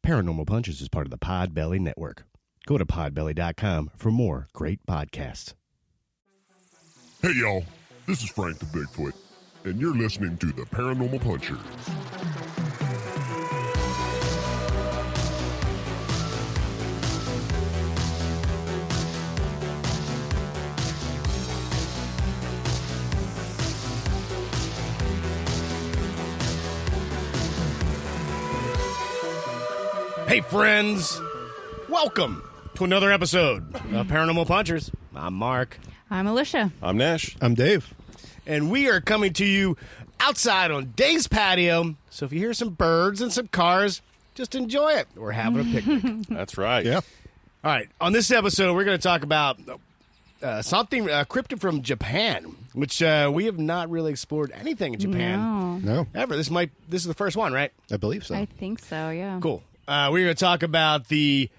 Paranormal Punches is part of the Podbelly Network. Go to podbelly.com for more great podcasts. Hey y'all, this is Frank the Bigfoot, and you're listening to the Paranormal Punchers. Hey friends, welcome to another episode of Paranormal Punchers. I'm Mark. I'm Alicia. I'm Nash. I'm Dave. And we are coming to you outside on Dave's patio. So if you hear some birds and some cars, just enjoy it. We're having a picnic. That's right. Yeah. All right, on this episode, we're going to talk about something cryptid from Japan, which we have not really explored anything in Japan No, ever. This is the first one, right? I believe so. I think so, yeah. Cool. We're going to talk about the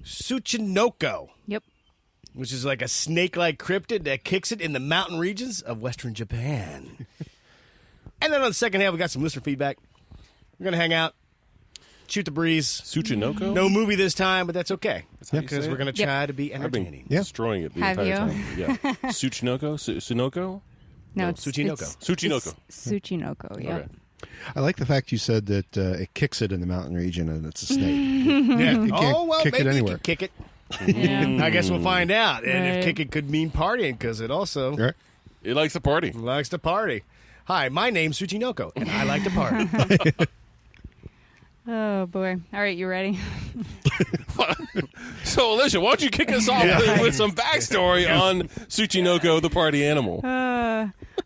Tsuchinoko, Yep. which is like a snake-like cryptid that kicks it in the mountain regions of western Japan. And then on the second half, we got some listener feedback. We're going to hang out, shoot the breeze. Tsuchinoko? No movie this time, but that's okay. how you Because say we're it? going to try to be I've been entertaining. destroying it the Have entire you? time. Yeah. Tsuchinoko? Tsuchinoko? No, it's Tsuchinoko. Tsuchinoko. It's Tsuchinoko, yeah. Okay. I like the fact you said that it kicks it in the mountain region and it's a snake. Yeah. You can't Oh, well, kick it maybe you anywhere. can kick it. Yeah. I guess we'll find out. And if Right. kick it could mean partying, because it also Right? It likes to party. likes to party. Hi, my name's Tsuchinoko, and I like to party. Oh, boy. All right, you ready? So, Alicia, why don't you kick us off with some backstory on Tsuchinoko, the party animal?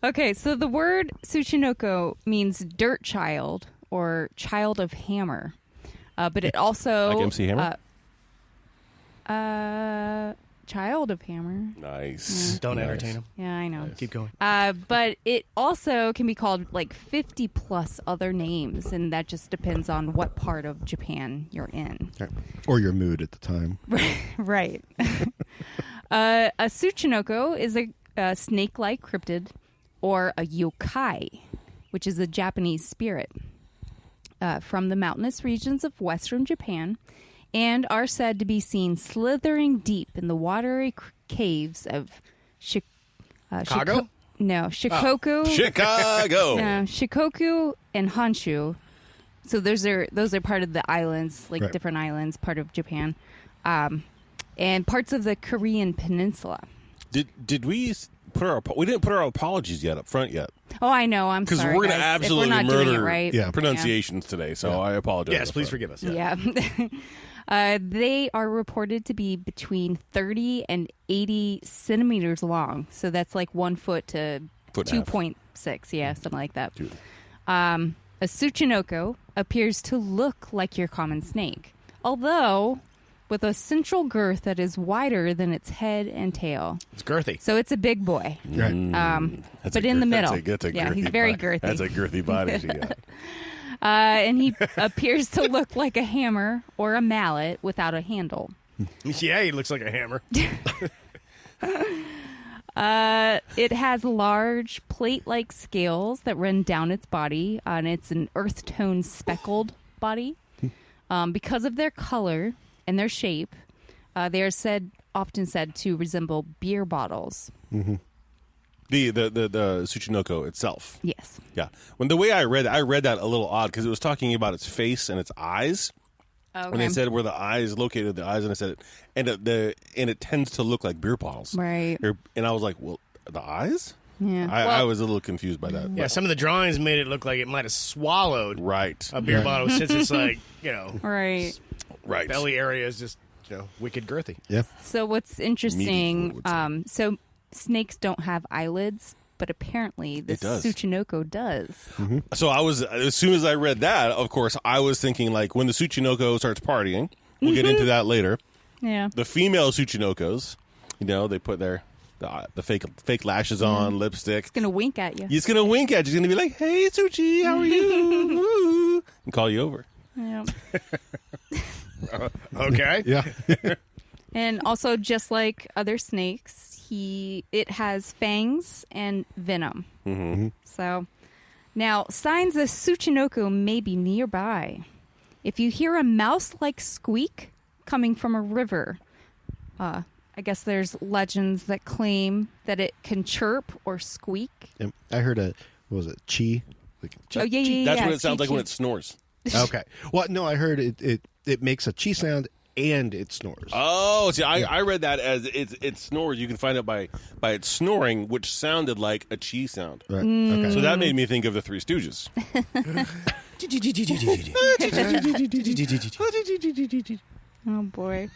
Okay, so the word Tsuchinoko means dirt child or child of hammer. But it also... Like MC Hammer? Child of hammer. Nice. Don't Nice. entertain him. Yeah, I know. Keep going. But it also can be called like 50 plus other names, and that just depends on what part of Japan you're in. Right. Or your mood at the time. Right. A Tsuchinoko is a snake-like cryptid, or a yokai, which is a Japanese spirit from the mountainous regions of western Japan, and are said to be seen slithering deep in the watery caves of Chicago? Shikoku. Chicago. Shikoku and Honshu. So those are part of the islands, like Right. different islands, part of Japan, and parts of the Korean peninsula. Did we we didn't put our apologies yet up front yet? Oh, I know. I'm Because sorry, we're going to guys, absolutely if we're not doing murder it right. Yeah. pronunciations today, so I apologize. Yes, up please front. forgive us. Yeah. They are reported to be between 30 and 80 centimeters long. So that's like 1 foot to Foot and a half. 2.6. Yeah, something like that. Dude. A Tsuchinoko appears to look like your common snake, although with a central girth that is wider than its head and tail. It's girthy. So it's a big boy. Right. That's But a in the middle. That's a Yeah, girthy he's very body. girthy. That's a girthy body she got. And he appears to look like a hammer or a mallet without a handle. Yeah, he looks like a hammer. It has large plate-like scales that run down its body, and it's an earth tone speckled body. Because of their color and their shape, they are often said to resemble beer bottles. Mm-hmm. The Tsuchinoko itself. Yes. Yeah. When the way I read that a little odd because it was talking about its face and its eyes. Okay. When they said where the eyes located, and I said, and it tends to look like beer bottles, Right. And I was like, well, the eyes? Yeah. I was a little confused by that. Yeah, some of the drawings made it look like it might have swallowed Right. a beer Right. bottle since it's like, Right. Right. belly area is just, wicked girthy. Yeah. So what's Meaty interesting, fluids. so snakes don't have eyelids, but apparently the It does. Tsuchinoko does. So as soon as I read that, of course, I was thinking like when the Tsuchinoko starts partying, we'll get into that later. Yeah. The female Tsuchinokos, they put the fake lashes on, lipstick. It's going to wink at you. He's gonna wink at you. He's gonna be like, "Hey, Tsuchi, how are you?" Woo," and call you over. Yeah. Okay. Yeah. And also, just like other snakes, it has fangs and venom. Mm-hmm. So, now signs of Tsuchinoko may be nearby. If you hear a mouse-like squeak coming from a river, I guess there's legends that claim that it can chirp or squeak. I heard what was it, chi? Like, Oh, yeah. That's what it sounds Chi, like when chi. it snores. okay. Well, no, I heard it makes a chi sound and it snores. Oh, see, I read that as it snores. You can find it by its snoring, which sounded like a chi sound. Right. Okay. So that made me think of the Three Stooges. Oh, boy.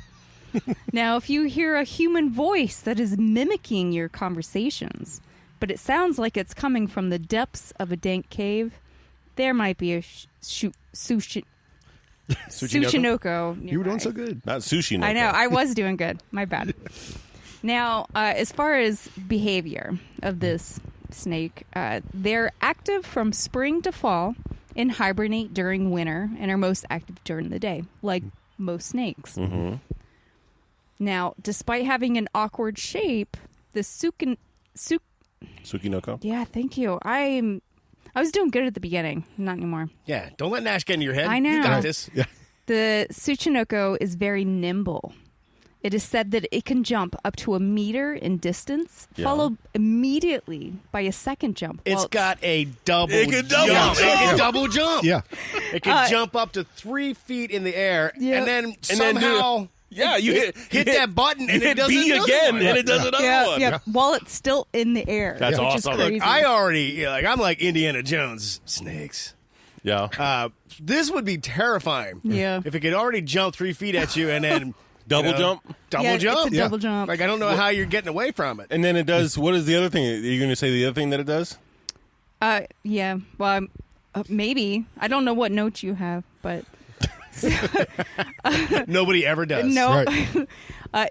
Now, if you hear a human voice that is mimicking your conversations, but it sounds like it's coming from the depths of a dank cave, there might be a Tsuchinoko nearby. You were doing so good. Not sushi. I know. I was doing good. My bad. Now, as far as behavior of this snake, they're active from spring to fall and hibernate during winter and are most active during the day, like most snakes. Mm-hmm. Now, despite having an awkward shape, the Tsuchinoko. yeah, thank you. I was doing good at the beginning, not anymore. Yeah, don't let Nash get in your head. I know. You got this. Yeah. The Tsuchinoko is very nimble. It is said that it can jump up to a meter in distance, Yeah. followed immediately by a second jump. It's Well, got a double It can double jump. jump. It can double jump. Yeah. It can jump up to 3 feet in the air Yeah. and then And somehow then yeah, you hit that button and you it hit does B another again, one. and it does another yeah, one. yeah, while it's still in the air. That's which is awesome. crazy. I already, I'm like Indiana Jones. Snakes. Yeah. This would be terrifying. Yeah. If it could already jump 3 feet at you and then Double jump? Double Yeah, jump. it's a double jump. Like I don't know how you're getting away from it. And then it does. What is the other thing? Are you going to say the other thing that it does? Yeah. Well, maybe. I don't know what note you have, but Nobody ever does. no. Right.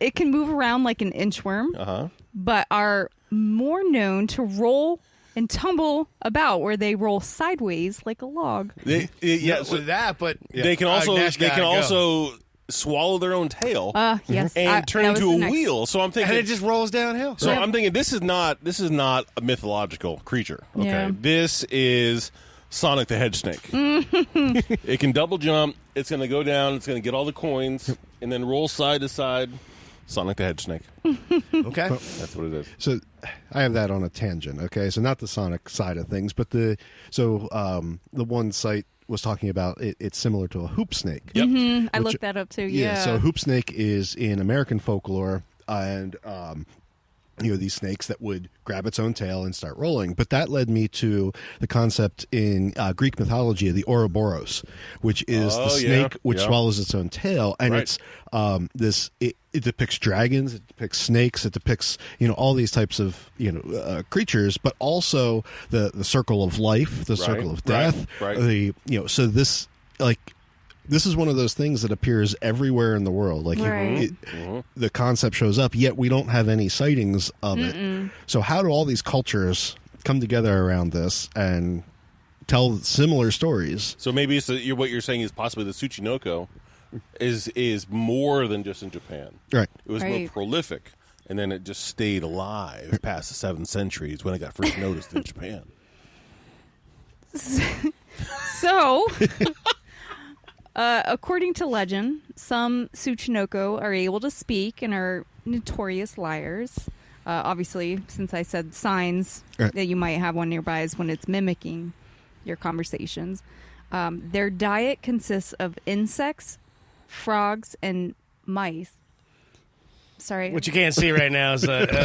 It can move around like an inchworm, but are more known to roll and tumble about where they roll sideways like a log. Yeah. Yeah, So with that, but they can also Nash they gotta can go. also swallow their own tail Yes. and turn that was into the a next- wheel. So I'm and thinking. it just rolls downhill. So I'm thinking this is not a mythological creature. Okay, Yeah. this is Sonic the Hedge Snake. It can double jump. It's going to go down. It's going to get all the coins and then roll side to side. Sonic the Hedge Snake. Okay. That's what it is. So I have that on a tangent. Okay, so not the Sonic side of things, but the one site was talking about it's similar to a hoop snake. Yep. I looked that up too. Yeah. So hoop snake is in American folklore, and these snakes that would grab its own tail and start rolling. But that led me to the concept in Greek mythology of the Ouroboros, which is the snake which swallows its own tail, and Right. it's it depicts dragons, it depicts snakes, it depicts all these types of creatures, but also the circle of life, the circle of death, right. So this this is one of those things that appears everywhere in the world. Like Right. the concept shows up, yet we don't have any sightings of it. So how do all these cultures come together around this and tell similar stories? So maybe what you're saying is possibly the Tsuchinoko is more than just in Japan. Right. It was more Right. prolific, and then it just stayed alive past the 7th centuries when it got first noticed in Japan. So, according to legend, some Tsuchinoko are able to speak and are notorious liars. Obviously, since I said signs Right. that you might have one nearby is when it's mimicking your conversations. Their diet consists of insects, frogs, and mice. Sorry. What you can't see right now is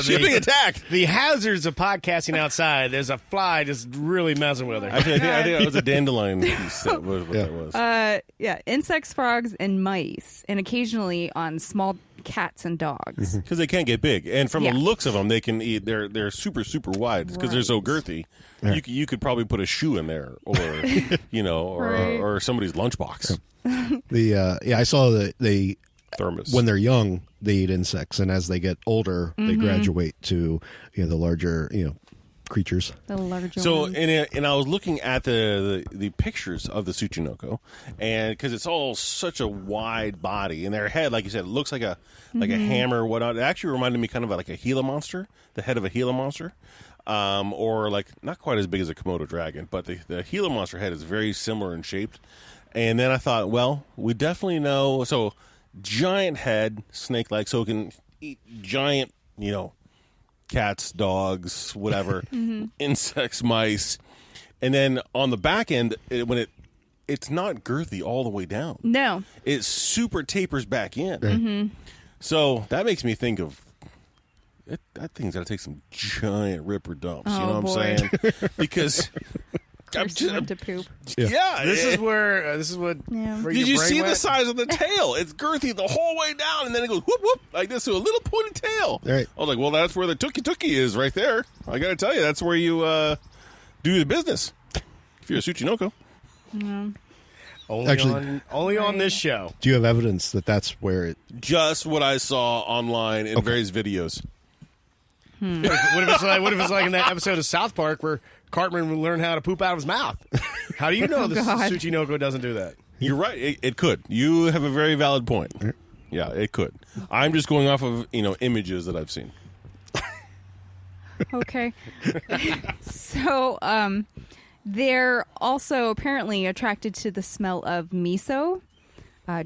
Shipping attack. the hazards of podcasting outside. There's a fly just really messing with her. I think that was a dandelion piece. That was what that was. Insects, frogs, and mice, and occasionally on small cats and dogs. Because they can't get big, and from Yeah. the looks of them, they can eat. They're super wide because they're so girthy. Right. You could probably put a shoe in there, or Right. or somebody's lunchbox I saw that they thermos. when they're young they eat insects, and as they get older they graduate to the larger creatures. The larger So, ones. and I was looking at the pictures of the Tsuchinoko, and because it's all such a wide body, and their head, like you said, it looks like a hammer. Whatnot. It actually reminded me kind of like a Gila monster, the head of a Gila monster, or like not quite as big as a Komodo dragon, but the Gila monster head is very similar in shape. And then I thought, well, we definitely know. So giant head, snake-like, so it can eat giant, cats, dogs, whatever, insects, mice. And then on the back end, it's not girthy all the way down. No. It super tapers back in. So that makes me think of that thing's got to take some giant ripper dumps. You know what I'm saying? Because Went to poop. yeah, This is what. Yeah. Where did your you brain see the went? size of the tail? It's girthy the whole way down, and then it goes whoop whoop like this to a little pointy tail. Right. I was like, well, that's where the tookie is right there. I got to tell you, that's where you do the business. If you're a Tsuchinoko. Only on this show. Do you have evidence that that's where it? Just what I saw online in various videos. What if it's like in that episode of South Park where Cartman would learn how to poop out of his mouth? How do you know the God. Tsuchinoko doesn't do that? You're right. It could. You have a very valid point. Yeah, it could. I'm just going off of images that I've seen. Okay. So, they're also apparently attracted to the smell of miso,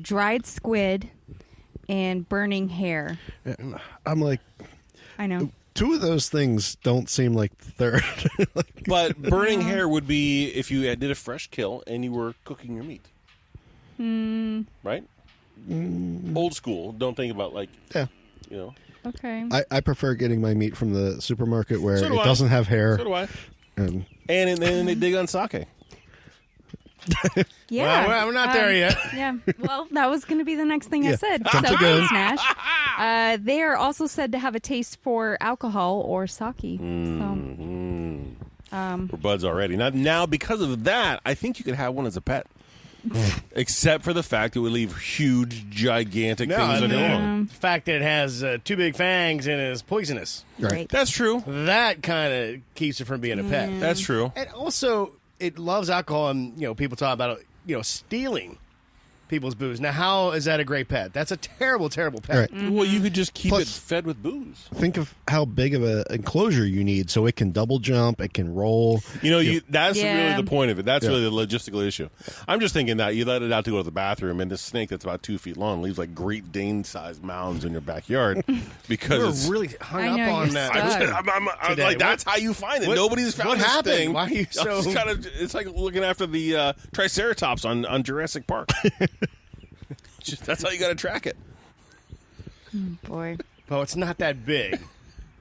dried squid, and burning hair. I'm like, I know. two of those things don't seem like the third. But burning hair would be if you did a fresh kill and you were cooking your meat. Right? Old school. Don't think about Yeah. Okay. I prefer getting my meat from the supermarket where So it do I. doesn't have hair. So do I. And And then they dig on sake. Yeah. Well, we're not there yet. Yeah. Well, that was going to be the next thing I Yeah. said. Jump So, the gun. Nash. They are also said to have a taste for alcohol or sake. We're buds already. Now, because of that, I think you could have one as a pet. Except for the fact it would leave huge, gigantic things on your lawn. The fact that it has two big fangs and is poisonous. Right. That's true. That kind of keeps it from being a pet. That's true. And also, it loves alcohol, and people talk about it, stealing people's booze. Now, how is that a great pet? That's a terrible, terrible pet. Right. Well, you could just keep Plus- it fed with booze. think of how big of an enclosure you need so it can double jump, it can roll. That's Yeah. really the point of it. That's Yeah. really the logistical issue. I'm just thinking that you let it out to go to the bathroom, and this snake that's about 2 feet long leaves like Great Dane-sized mounds in your backyard because We're it's. really hung I up know, on you're that. stuck. I'm Today. like, that's how you find it. What- Nobody's found what this happened? thing. Why are you so- It's like looking after the Triceratops on Jurassic Park. That's how you got to track it. Boy. Well, it's not that big.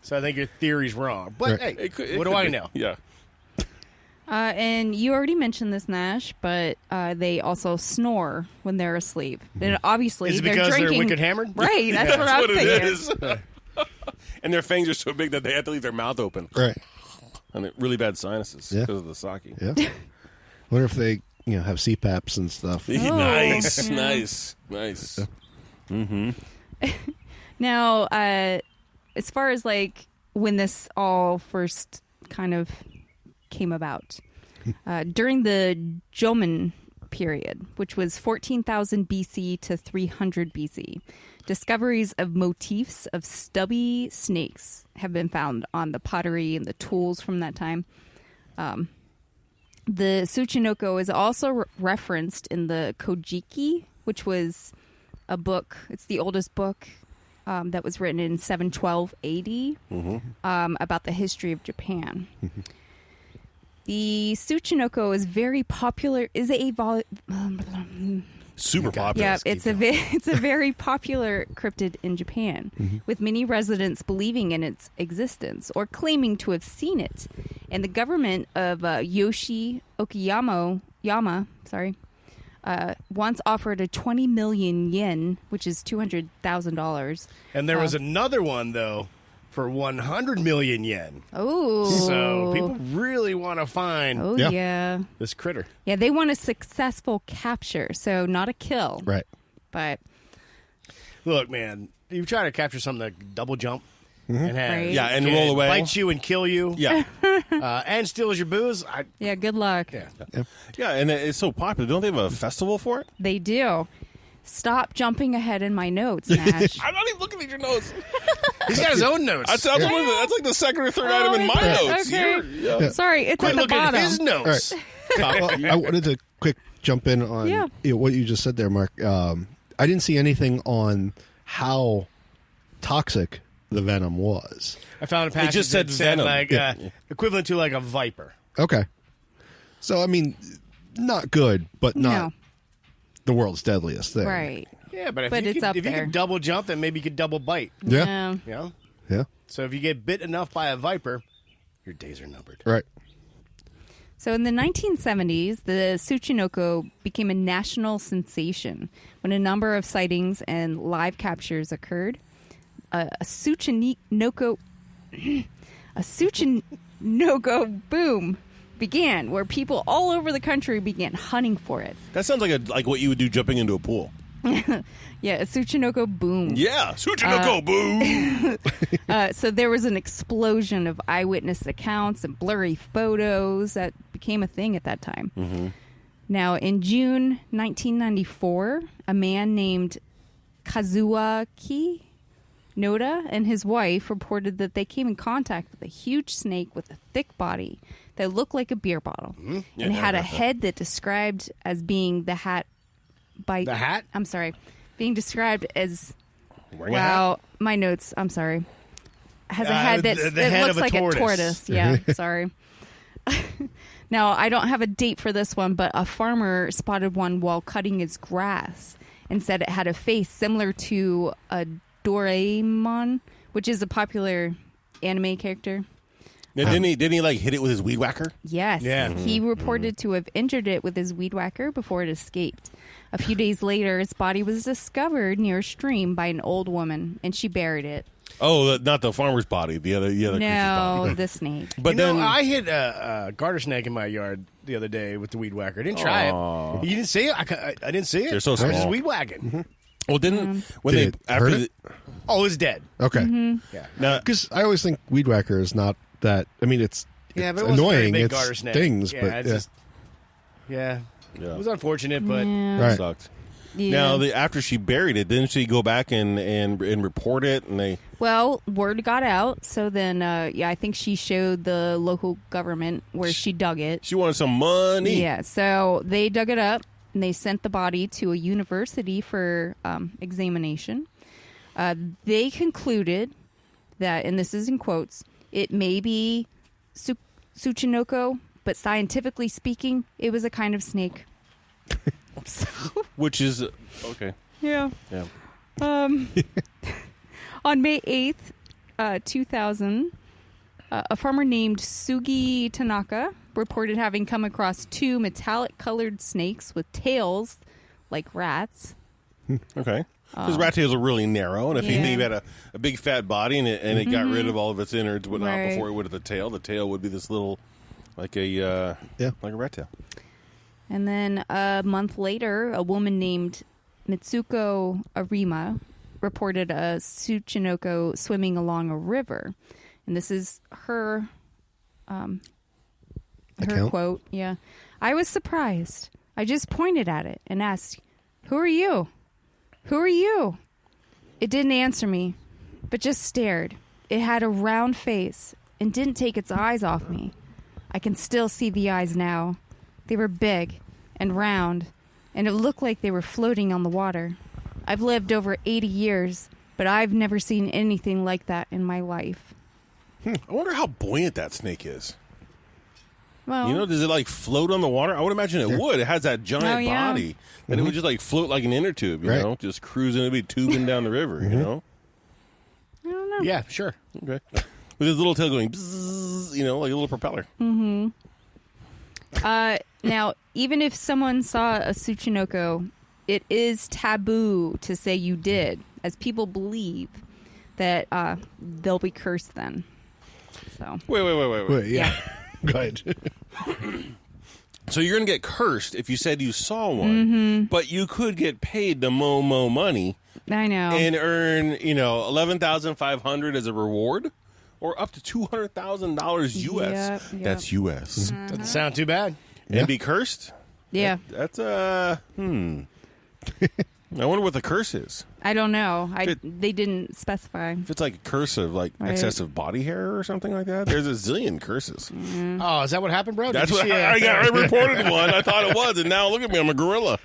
So I think your theory's wrong. But, Right. hey, It could what do I be. know? Yeah. And you already mentioned this, Nash, but they also snore when they're asleep. And obviously, Is it they're because they're drinking. wicked hammered? Right. That's what That's I'm what it thinking. is. And their fangs are so big that they have to leave their mouth open. Right. And really bad sinuses Yeah. because of the sake. Yeah. Wonder if they, have CPAPs and stuff. Nice, yeah. nice. Now, as far as when this all first kind of came about, during the Jomon period, which was 14,000 BC to 300 BC, discoveries of motifs of stubby snakes have been found on the pottery and the tools from that time. The Tsuchinoko is also referenced in the Kojiki, which was a book. It's the oldest book that was written in 712 AD about the history of Japan. The Tsuchinoko is very popular. Super popular. Yeah, it's a very popular cryptid in Japan, with many residents believing in its existence or claiming to have seen it. And the government of Yoshi Okayama, once offered a 20 million yen, which is $200,000. And there was another one, though, for 100 million yen. Oh, So people really want to find Oh Yeah. yeah, this critter. yeah. They want a successful capture, so not a kill. Right. But Look, man, you try to capture something that double jump and have Right. Yeah, and can roll away. bite you and kill you, Yeah. and steals your booze. yeah, good luck. Yeah, and it's so popular. Don't they have a festival for it? They do. Stop jumping ahead in my notes, Nash. I'm not even looking at your notes. He's got his own notes. That's like the second or third item in my is it? notes. Okay. Yeah. Sorry, it's Quit at the looking at bottom. his notes. Well, I wanted to quick jump in on Yeah. what you just said there, Mark. I didn't see anything on how toxic the venom was. I found a passage just said that said venom. like equivalent to like a viper. Okay. So, I mean, not good, but not the world's deadliest thing. Right. Yeah, but if But you it's could, up if you there. could double jump, then maybe you could double bite. Yeah. You know? Yeah. So if you get bit enough by a viper, your days are numbered. Right. So in the 1970s, the Tsuchinoko became a national sensation when a number of sightings and live captures occurred. A Tsuchinoko boom began, where people all over the country began hunting for it. That sounds like what you would do jumping into a pool. Yeah, a Tsuchinoko boom. Yeah, Tsuchinoko, boom. So there was an explosion of eyewitness accounts and blurry photos that became a thing at that time. Mm-hmm. Now, in June 1994, a man named Kazuaki Noda and his wife reported that they came in contact with a huge snake with a thick body that looked like a beer bottle and had a head that described as being the hat by The hat? I'm sorry, being described as Wearing a hat? wow. My notes. I'm sorry. Has a head that the head looks of a like tortoise. a tortoise. Yeah, sorry. Now, I don't have a date for this one, but a farmer spotted one while cutting his grass and said it had a face similar to a Doraemon, which is a popular anime character. Now, didn't he like hit it with his weed whacker? Yes. Yeah. He reported to have injured it with his weed whacker before it escaped. A few days later, its body was discovered near a stream by an old woman, and she buried it. Oh, not the farmer's body, the other creature's No, body. the snake. But You then know, I hit a garter snake in my yard the other day with the weed whacker. Didn't try it. You didn't see it? I didn't see it. They're so I was just small. weed whacking. well, didn't when Did they it after hurt the, it? Oh, it's dead. Okay. Mm-hmm. Yeah. now, Because I always think weed whacker is not that. I mean, it's Yeah, it's but it wasn't a very annoying. big It garter snake. stings, Yeah, but it's yeah. just yeah. Yeah. It was unfortunate, but Yeah. Right. sucked. Yeah. Now, after she buried it, didn't she go back and report it? And they Well, word got out, so then, I think she showed the local government where she dug it. she wanted some money. Yeah, so they dug it up, and they sent the body to a university for examination. They concluded that, and this is in quotes, it may be Tsuchinoko, but scientifically speaking, it was a kind of snake. So, Which is okay. yeah. Yeah. On May 8th, 2000, a farmer named Sugi Tanaka reported having come across two metallic-colored snakes with tails like rats. Okay. Because rat tails are really narrow, and if you Yeah. think you had a big fat body and it got rid of all of its innards, whatnot, Right. before it would have the tail would be this little, like a like a rat tail. And then a month later, a woman named Mitsuko Arima reported a Tsuchinoko swimming along a river. And this is her Account? quote. Yeah. I was surprised. I just pointed at it and asked, "Who are you? Who are you?" It didn't answer me, but just stared. It had a round face and didn't take its eyes off me. I can still see the eyes now. They were big and round, and it looked like they were floating on the water. I've lived over 80 years, but I've never seen anything like that in my life. I wonder how buoyant that snake is. Well, You know, does it like float on the water? I would imagine it would. It has that giant Oh, yeah. body that it would just like float like an inner tube, you Right. know, just cruising, it'd be tubing down the river, you know? I don't know. yeah, sure. Okay. With his little tail going, bzzz, you know, like a little propeller. Now, even if someone saw a Tsuchinoko, it is taboo to say you did, as people believe that they'll be cursed then. So, Wait. Wait, yeah. Go ahead. So you're going to get cursed if you said you saw one, but you could get paid the mo money I know. and earn, you know, $11,500 as a reward, or up to $200,000 US. Yep. That's US. Doesn't sound too bad. And be cursed. Yeah. That's I wonder what the curse is. I don't know. They didn't specify. If it's like a curse of like Right. excessive body hair or something like that, there's a zillion curses. Oh, is that what happened, bro? That's Did what you see, I reported one. I thought it was, and now look at me, I'm a gorilla.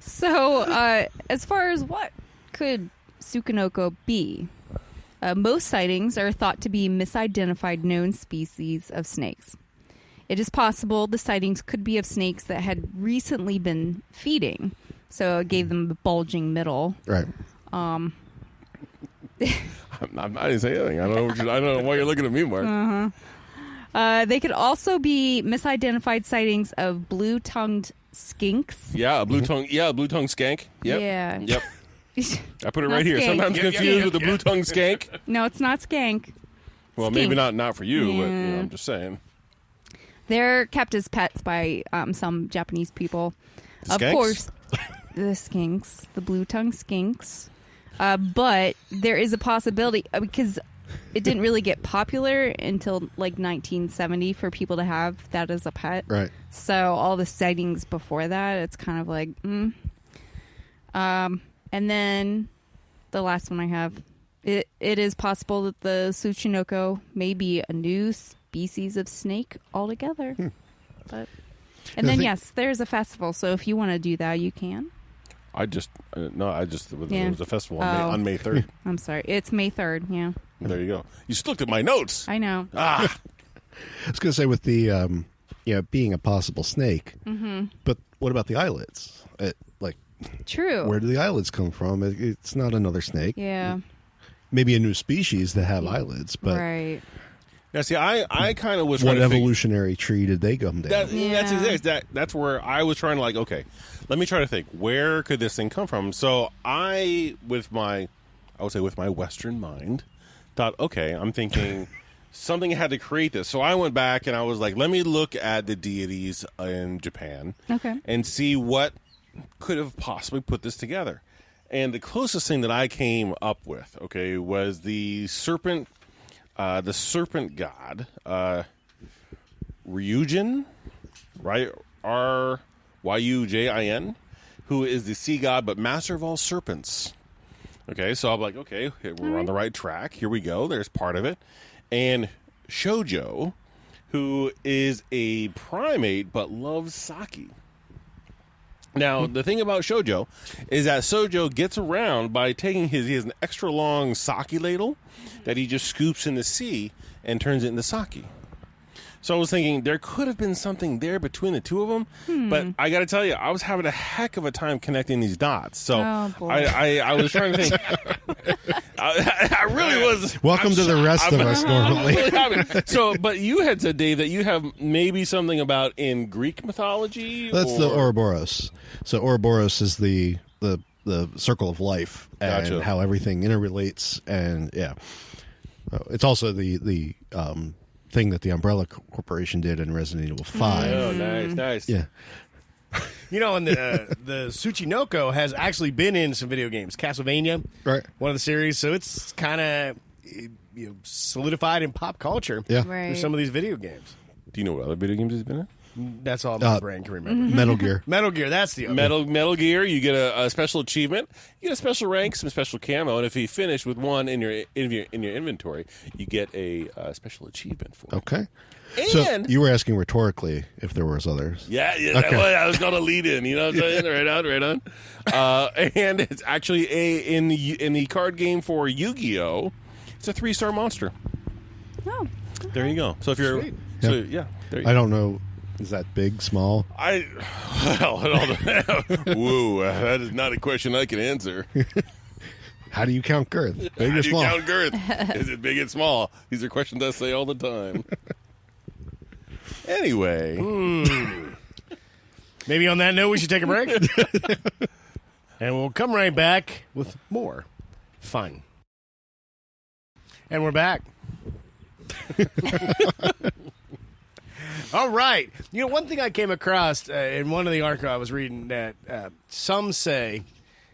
So, as far as what could Tsuchinoko be, most sightings are thought to be misidentified known species of snakes. It is possible the sightings could be of snakes that had recently been feeding, so it gave them the bulging middle. Right. I didn't say anything. I don't know why you're looking at me, Mark. They could also be misidentified sightings of blue-tongued skinks. Yeah, a blue tongue skank. Yep. Yeah. Yep. I put it Not right here. skank. Sometimes confused with the blue tongue skank. No, it's not skank. Well, Skink. maybe not for you, but Yeah. I'm just saying. They're kept as pets by some Japanese people. The Of skanks? course, the skinks, the blue-tongued skinks. But there is a possibility, because it didn't really get popular until like 1970 for people to have that as a pet. Right. So all the sightings before that, it's kind of like, and then the last one I have, it is possible that the Tsuchinoko may be a new species of snake altogether. But and then yes, there's a festival. So if you want to do that, you can. It was a festival Oh. on May 3rd. I'm sorry, it's May 3rd. Yeah, There you go. You just looked at my notes. I know. I was going to say with the being a possible snake, but what about the eyelids? True. Where do the eyelids come from? It's not another snake. Yeah. Maybe a new species that have eyelids, but Right. Now, see, I kind of was what trying to figure- evolutionary tree did they come down? That's where I was trying to okay, let me try to think, where could this thing come from? So with my Western mind, thought, okay, I'm thinking something had to create this. So I went back and I was like, let me look at the deities in Japan, Okay. and see what could have possibly put this together. And the closest thing that I came up with, okay, was the serpent god, Ryujin, right? Ryujin, who is the sea god but master of all serpents. Okay, so I'm like, okay, we're on the right track. Here we go. There's part of it. And Shoujo, who is a primate but loves sake. Now, the thing about Shoujo is that Shoujo gets around by taking he has an extra long sake ladle that he just scoops in the sea and turns it into sake. So I was thinking there could have been something there between the two of them, but I got to tell you, I was having a heck of a time connecting these dots. So Oh, boy. I was trying to think. I really was. Welcome to the rest of us normally. Really happy. So, but you had said, Dave, that you have maybe something about in Greek mythology. That's the Ouroboros. So Ouroboros is the circle of life and Gotcha. how everything interrelates, and it's also the thing that the Umbrella Corporation did in Resident Evil 5. Oh, nice. Yeah. And the Tsuchinoko has actually been in some video games. Castlevania, Right. one of the series. So it's kind of solidified in pop culture Yeah. through Right. some of these video games. Do you know what other video games he's been in? That's all my brain can remember. Metal Gear. Metal Gear, that's the other. Metal Gear, you get a special achievement, you get a special rank, some special camo, and if you finish with one in your inventory, you get a special achievement for it. Okay. And So you were asking rhetorically if there was others. yeah, Okay. that was not a lead in. You know what I'm saying? Right on. And it's actually in the card game for Yu-Gi-Oh, it's a 3-star monster. Oh. There you go. So if you're, Sweet. so Yeah. yeah, there you I don't know. Is that big, small? Woo, that is not a question I can answer. How do you count girth? Big How or do you small? count girth? Is it big and small? These are questions I say all the time. Anyway, Maybe on that note, we should take a break. And we'll come right back with more fun. And we're back. All right. One thing I came across in one of the articles I was reading that some say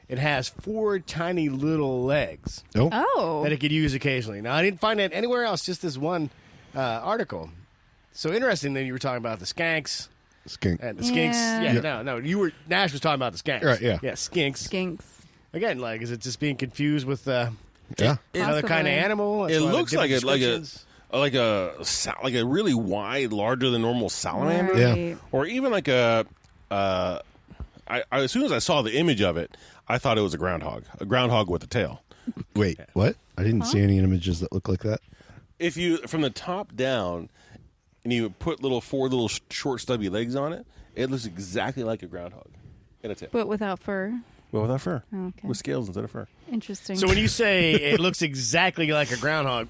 it has 4 tiny little legs Oh. Oh. that it could use occasionally. Now, I didn't find that anywhere else, just this one article. So interesting that you were talking about the skanks Skink. And the skinks. Yeah. No. Nash was talking about the skanks. Right, yeah. Yeah, skinks. Skinks. Again, like, is it just being confused with Yeah. another kind of Possibly. animal? That's It why the looks different like a descriptions. like a really wide, larger than normal salamander, Yeah. or even like a. As soon as I saw the image of it, I thought it was a groundhog with a tail. Wait, what? I didn't see any images that look like that. If you from the top down, and you put four little short stubby legs on it, it looks exactly like a groundhog and a tail. But without fur. Well, without fur, Okay. with scales instead of fur. Interesting. So when you say it looks exactly like a groundhog,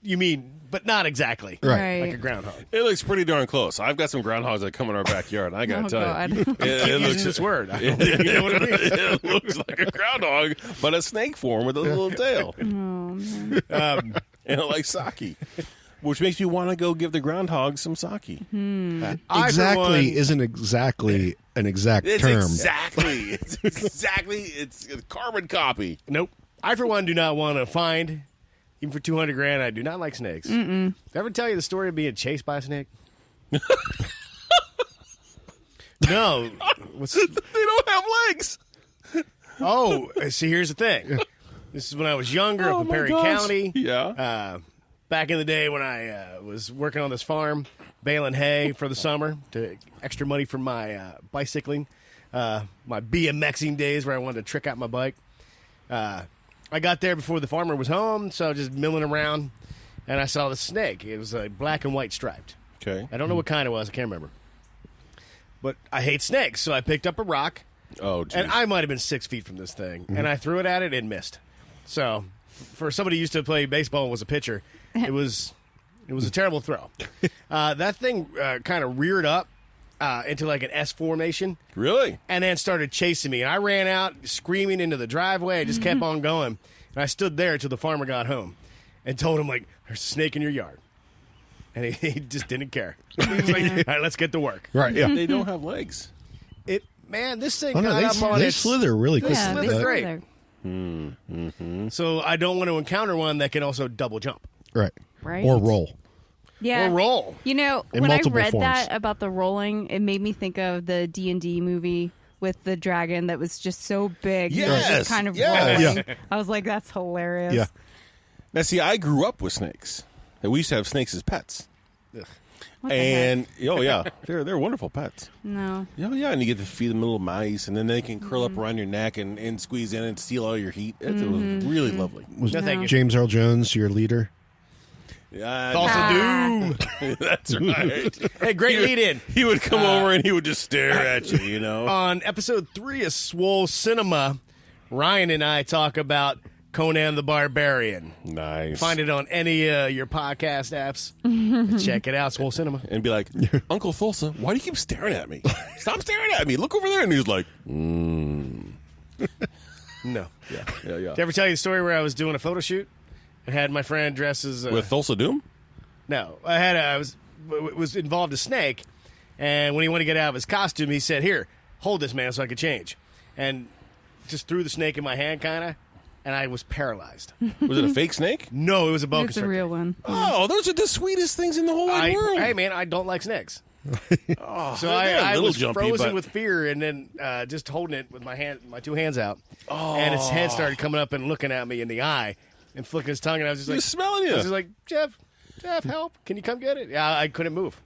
you mean, but not exactly Right. like a groundhog. It looks pretty darn close. I've got some groundhogs that come in our backyard. I gotta Oh, tell God. you, it Using this word. I don't think you know what I mean. it looks like a groundhog, but a snake form with a little tail. Oh, man. Um, And it likes sake, which makes me want to go give the groundhog some sake. I, for Exactly one, isn't exactly an exact It's term. exactly it's a carbon copy. Nope. I, for one, do not want to find, even for $200,000, I do not like snakes. Did I ever tell you the story of being chased by a snake? No. They don't have legs. Oh, see, here's the thing. This is when I was younger up in my Perry gosh. County. Yeah. Back in the day when I was working on this farm, baling hay for the summer to extra money for my bicycling, my BMXing days where I wanted to trick out my bike. I got there before the farmer was home, so I was just milling around, and I saw the snake. It was black and white striped. Okay. I don't know what kind it was. I can't remember. But I hate snakes, so I picked up a rock, Oh, geez. and I might have been 6 feet from this thing, and I threw it at it and missed. So, for somebody who used to play baseball and was a pitcher, it was a terrible throw. That thing kind of reared up into like an S formation, Really? and then started chasing me. And I ran out screaming into the driveway. I just kept on going, and I stood there until the farmer got home, and told him like, "There's a snake in your yard," and he just didn't care. He was like, "All right, let's get to work." Right, yeah. They don't have legs. Man, this thing Oh, no, got up on they its slither really quick. yeah, slither they great. slither. So I don't want to encounter one that can also double jump Right. Right. Or roll. Yeah. or roll. You know, In when I multiple read forms. that about the rolling, it made me think of the D&D movie with the dragon that was just so big. He was Yes, just kind of yes. rolling. Yeah. I was like, that's hilarious. Yeah. Now, see, I grew up with snakes. And we used to have snakes as pets. What the And oh yeah, they're wonderful pets. heck? No. Yeah, yeah, and you get to feed them little mice, and then they can curl up around your neck and squeeze in and steal all your heat. It was really lovely. Was No, thank you. James Earl Jones your leader? Yeah, Also doom. that's right. Hey, great lead in. He would come over and he would just stare at you, you know. On episode 3 of Swole Cinema, Ryan and I talk about Conan the Barbarian. Nice. Find it on any your podcast apps. Check it out, Swole Cinema. and be like, Uncle Thulsa, why do you keep staring at me? Stop staring at me. Look over there. And he's like, No. yeah. Did I ever tell you the story where I was doing a photo shoot and had my friend dress as With Thulsa Doom? No, I was involved a snake, and when he wanted to get out of his costume, he said, "Here, hold this, man, so I could change," and just threw the snake in my hand, kind of, and I was paralyzed. Was it a fake snake? No, it was a boa It's a constrictor. real one. Oh, those are the sweetest things in the whole wide world. Hey, man, I don't like snakes. Oh, So they're a I little was jumpy, frozen but- with fear, and then just holding it with my two hands out, and its head started coming up and looking at me in the eye and flicking his tongue, and I was just He like, was smelling you. I was just like, Jeff, help! Can you come get it? Yeah, I couldn't move.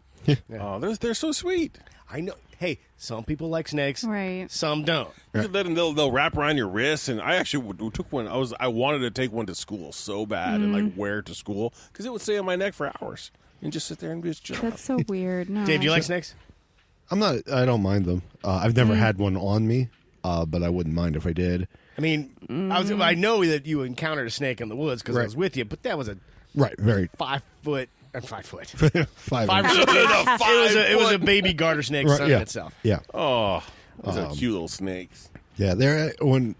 Oh, they're so sweet. I know. Hey, some people like snakes, Right. Some don't. You could let them, they'll wrap around your wrists, and I actually took one. I wanted to take one to school so bad and like wear it to school because it would stay on my neck for hours and just sit there and just chill. That's so weird. No. Dave, do you like snakes? I don't mind them. I've never had one on me, but I wouldn't mind if I did. I mean, I know that you encountered a snake in the woods because I Right. was with you, but that was a Right, very 5 foot. 5 foot. 5 5 inches. it was a baby garter snake Right, sunning yeah. itself. Yeah. Oh, those are cute little snakes. Yeah, one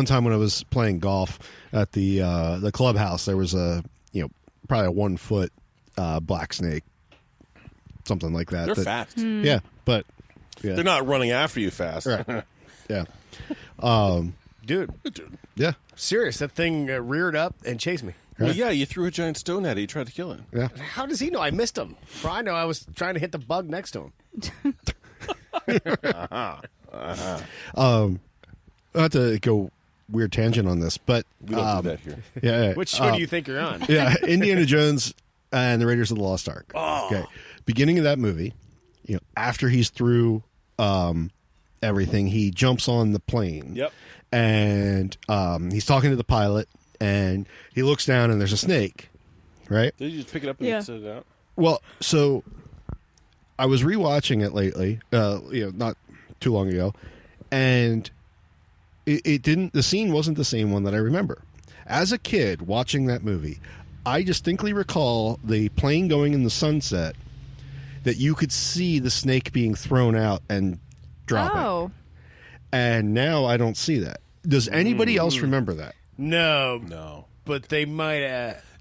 time when I was playing golf at the clubhouse, there was probably a 1 foot black snake, something like that. They're that- fast. Yeah, but yeah, They're not running after you fast. Right. yeah, Dude, yeah, serious. That thing reared up and chased me. Well, yeah, you threw a giant stone at it. You tried to kill it. yeah. How does he know I missed him? For I know I was trying to hit the bug next to him. Not to go weird tangent on this, but We don't do that here. yeah. Which show do you think you're on? Yeah, Indiana Jones and the Raiders of the Lost Ark. Oh. Okay. Beginning of that movie, after he's through everything, he jumps on the plane. Yep. And he's talking to the pilot, and he looks down, and there's a snake, right? Did you just pick it up and set it out? Well, so I was rewatching it lately, not too long ago, and it didn't. The scene wasn't the same one that I remember. As a kid watching that movie, I distinctly recall the plane going in the sunset, that you could see the snake being thrown out and dropping. Oh. And now I don't see that. Does anybody else remember that? No. But they might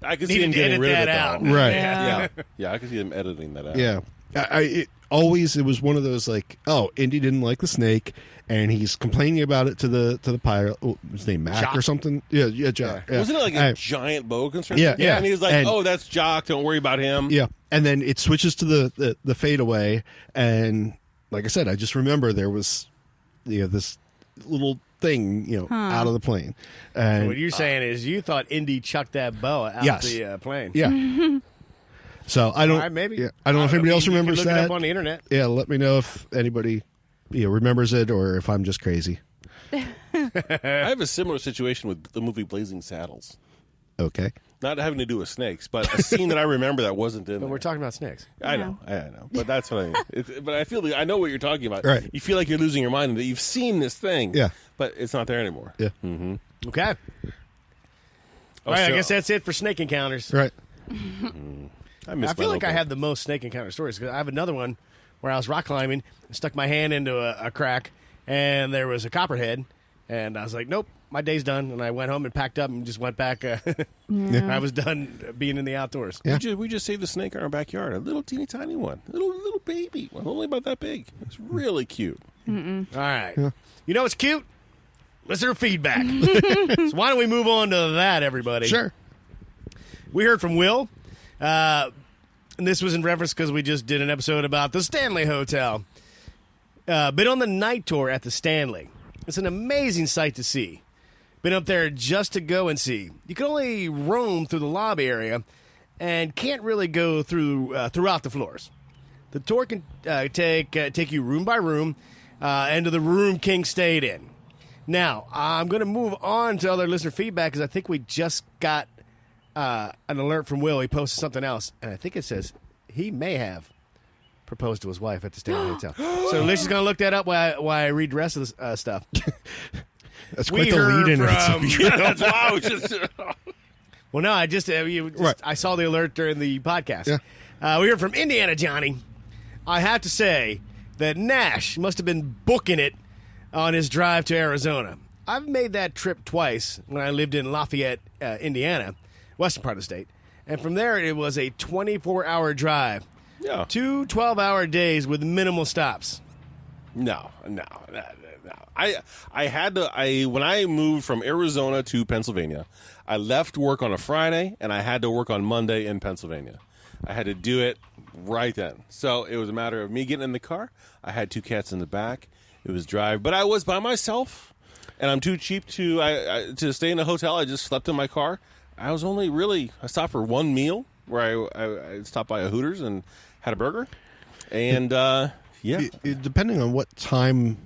I could see him getting edit rid of that it, out. though. Right. Yeah, I could see them editing that out. Yeah. It was one of those like, Indy didn't like the snake, and he's complaining about it to the pilot. Oh, his name Mac Jock. or something. Yeah, Jock. Yeah. Wasn't it like a giant boa constrictor? Yeah. And he was like, that's Jock. Don't worry about him. Yeah, and then it switches to the fadeaway, and like I said, I just remember there was this little thing out of the plane. And What you're saying is you thought Indy chucked that boa out the plane. Yeah. So I don't. All right, maybe. Yeah, I don't know if anybody else You can remembers look it that. up on the internet. Yeah, let me know if anybody remembers it or if I'm just crazy. I have a similar situation with the movie Blazing Saddles. Okay. Not having to do with snakes, but a scene that I remember that wasn't in But there. we're talking about snakes. I know, but that's what I mean. But I feel I know what you're talking about. Right. You feel like you're losing your mind and that you've seen this thing. Yeah. But it's not there anymore. Yeah. Okay. All right, I so- guess that's it for snake encounters. Right. I miss I feel my like I local- have the most snake encounter stories because I have another one where I was rock climbing, stuck my hand into a crack, and there was a copperhead, and I was like, nope, my day's done. And I went home and packed up and just went back. I was done being in the outdoors. Yeah. We just saved a snake in our backyard, a little teeny tiny one, little baby, only about that big. It's really cute. All right. Yeah. You know what's cute? Listener feedback. So why don't we move on to that, everybody? Sure. We heard from Will. And this was in reference because we just did an episode about the Stanley Hotel. Been on the night tour at the Stanley. It's an amazing sight to see. Been up there just to go and see. You can only roam through the lobby area and can't really go throughout the floors. The tour can take you room by room and to the room King stayed in. Now, I'm going to move on to other listener feedback because I think we just got an alert from Will. He posted something else, and I think it says he may have proposed to his wife at the Stanley Hotel. So Alicia's going to look that up while I read the rest of the stuff. That's We quite the heard lead in from- it. That's why I was just. Well, no, I Right. I saw the alert during the podcast. Yeah. We heard from Indiana Johnny. I have to say that Nash must have been booking it on his drive to Arizona. I've made that trip twice when I lived in Lafayette, Indiana, western part of the state. And from there, it was a 24-hour drive. Yeah. 2 12-hour days with minimal stops. No. I had to. When I moved from Arizona to Pennsylvania, I left work on a Friday and I had to work on Monday in Pennsylvania. I had to do it right then. So it was a matter of me getting in the car. I had 2 cats in the back. It was drive, but I was by myself, and I'm too cheap to stay in a hotel. I just slept in my car. I was only I stopped for one meal where I stopped by a Hooters and had a burger, and Depending on what time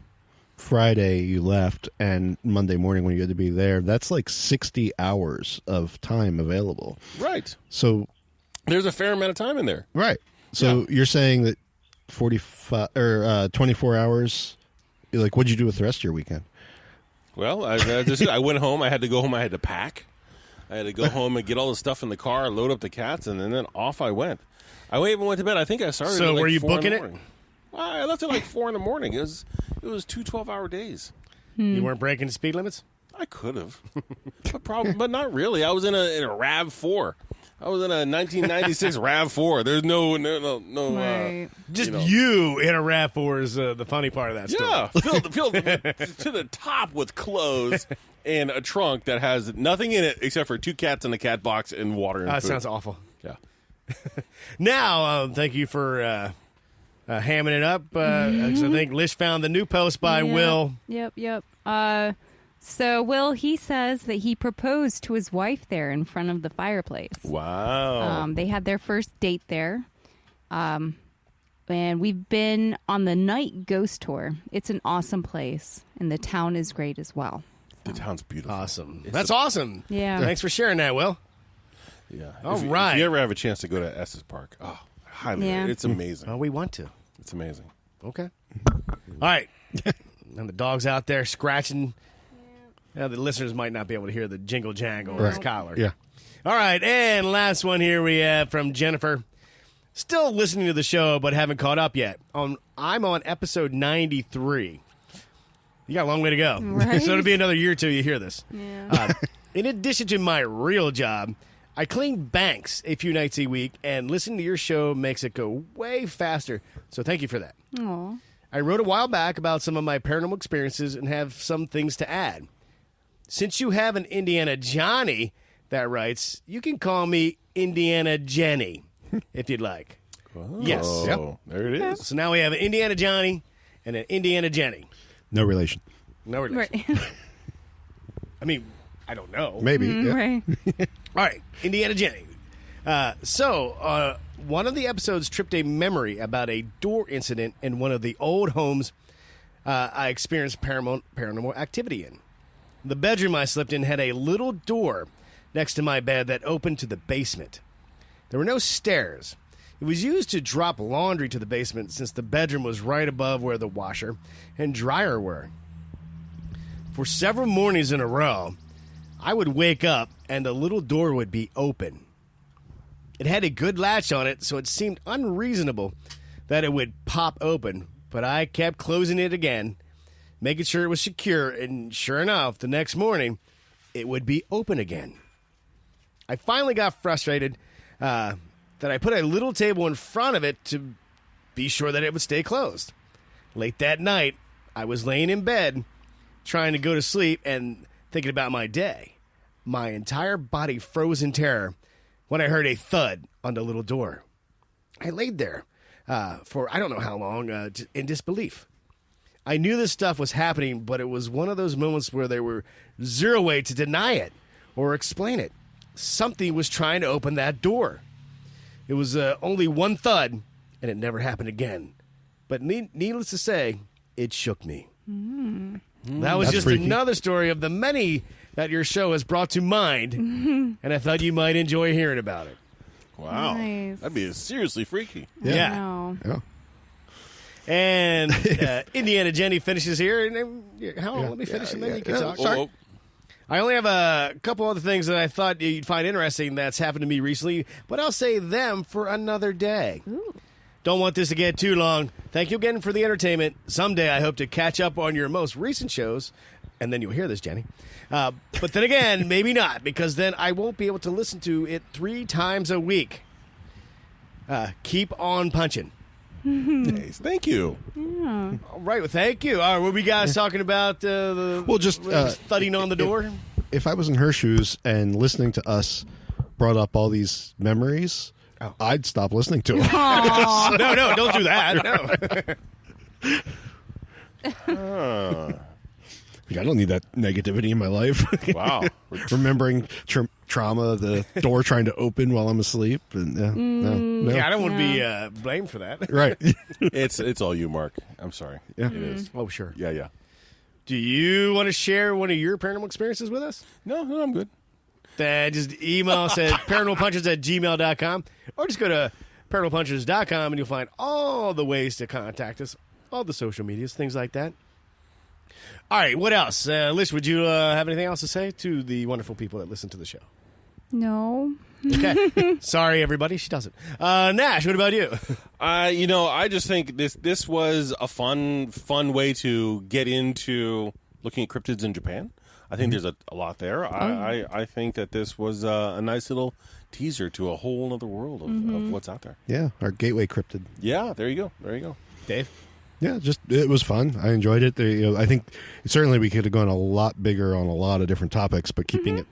Friday you left and Monday morning when you had to be there, that's like 60 hours of time available. right. So, There's a fair amount of time in there. right. So you're saying that 45 or 24 hours. Like, what'd you do with the rest of your weekend? Well, I went home. I had to go home. I had to pack. I had to go home and get all the stuff in the car, load up the cats, and then off I went. I even went to bed. I think I started. So at like were you 4 in the booking it? morning. I left at like 4 in the morning. It was 2 12-hour days. You weren't breaking the speed limits? I could have, but not really. I was in a RAV4. I was in a 1996 RAV4. There's no. Right. Just you in a RAV4 is the funny part of that story. Yeah, filled to the top with clothes and a trunk that has nothing in it except for 2 cats in a cat box and water and That food. sounds awful. Yeah. Now, thank you for hamming it up. 'Cause I think Lish found the new post by Will. Yep. So Will, he says that he proposed to his wife there in front of the fireplace. Wow. They had their first date there. And we've been on the night ghost tour. It's an awesome place, and the town is great as well. The town's beautiful. Awesome. That's awesome. Yeah. Thanks for sharing that, Will. Yeah. All if right. If you ever have a chance to go to Estes Park, highly. Yeah. It's amazing. Well, we want to. It's amazing. Okay. All right. And the dog's out there scratching. The listeners might not be able to hear the jingle jangle of his collar. Yeah. All right. And last one here we have from Jennifer. Still listening to the show, but haven't caught up yet. I'm on episode 93. You got a long way to go. Right. So it'll be another year till you hear this. Yeah. In addition to my real job, I clean banks a few nights a week, and listening to your show makes it go way faster. So thank you for that. Aw. I wrote a while back about some of my paranormal experiences and have some things to add. Since you have an Indiana Johnny that writes, you can call me Indiana Jenny if you'd like. Yes. Oh, there it is. So now we have an Indiana Johnny and an Indiana Jenny. No relation. No relation. Right. I mean, I don't know. Maybe. Yeah. Right. All right, Indiana Jenny. So one of the episodes tripped a memory about a door incident in one of the old homes I experienced paranormal activity in. The bedroom I slept in had a little door next to my bed that opened to the basement. There were no stairs. It was used to drop laundry to the basement since the bedroom was right above where the washer and dryer were. For several mornings in a row, I would wake up and the little door would be open. It had a good latch on it, so it seemed unreasonable that it would pop open, but I kept closing it again, making sure it was secure, and sure enough, the next morning, it would be open again. I finally got frustrated that I put a little table in front of it to be sure that it would stay closed. Late that night, I was laying in bed, trying to go to sleep and thinking about my day. My entire body froze in terror when I heard a thud on the little door. I laid there for I don't know how long in disbelief. I knew this stuff was happening, but it was one of those moments where there were zero way to deny it or explain it. Something was trying to open that door. It was only one thud, and it never happened again. But needless to say, it shook me. That was That's just freaky. another story of the many that your show has brought to mind, and I thought you might enjoy hearing about it. Wow. Nice. That'd be seriously freaky. Yeah. No. Yeah. And Indiana Jenny finishes here. And let me finish, and then you can talk. Oh, I only have a couple other things that I thought you'd find interesting that's happened to me recently, but I'll save them for another day. Ooh. Don't want this to get too long. Thank you again for the entertainment. Someday I hope to catch up on your most recent shows, and then you'll hear this, Jenny. But then again, maybe not, because then I won't be able to listen to it 3 times a week. Keep on punching. nice. Thank you. All right, well, thank you. All right, what we guys talking about? Well, just thudding on the door? If I was in her shoes and listening to us brought up all these memories, I'd stop listening to them. No, don't do that. No. I don't need that negativity in my life. Wow. Remembering trauma, the door trying to open while I'm asleep. And, no. Yeah, I don't want to be blamed for that. Right. It's all you, Mark. I'm sorry. Yeah. It is. Oh, sure. Yeah. Do you want to share one of your paranormal experiences with us? No, I'm good. Then just email us at paranormalpunchers@gmail.com or just go to paranormalpunchers.com and you'll find all the ways to contact us, all the social medias, things like that. All right, what else? Liz, would you have anything else to say to the wonderful people that listen to the show? No. Okay. Sorry, everybody. She doesn't. Nash, what about you? I just think this was a fun way to get into looking at cryptids in Japan. I think there's a lot there. I think that this was a nice little teaser to a whole other world of what's out there. Yeah, our gateway cryptid. Yeah, there you go. Dave? Yeah, it was fun. I enjoyed it. I think certainly we could have gone a lot bigger on a lot of different topics, but keeping it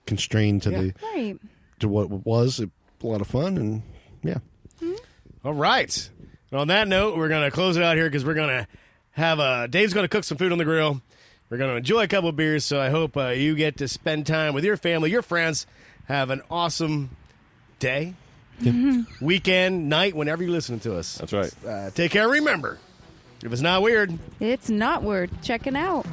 constrained to Right. to what was a lot of fun, and yeah. All right. And on that note, we're going to close it out here because we're going to have Dave's going to cook some food on the grill. We're going to enjoy a couple of beers, so I hope you get to spend time with your family, your friends. Have an awesome day, weekend, night, whenever you're listening to us. That's right. Take care. Remember, if it's not weird, It's not worth checking out.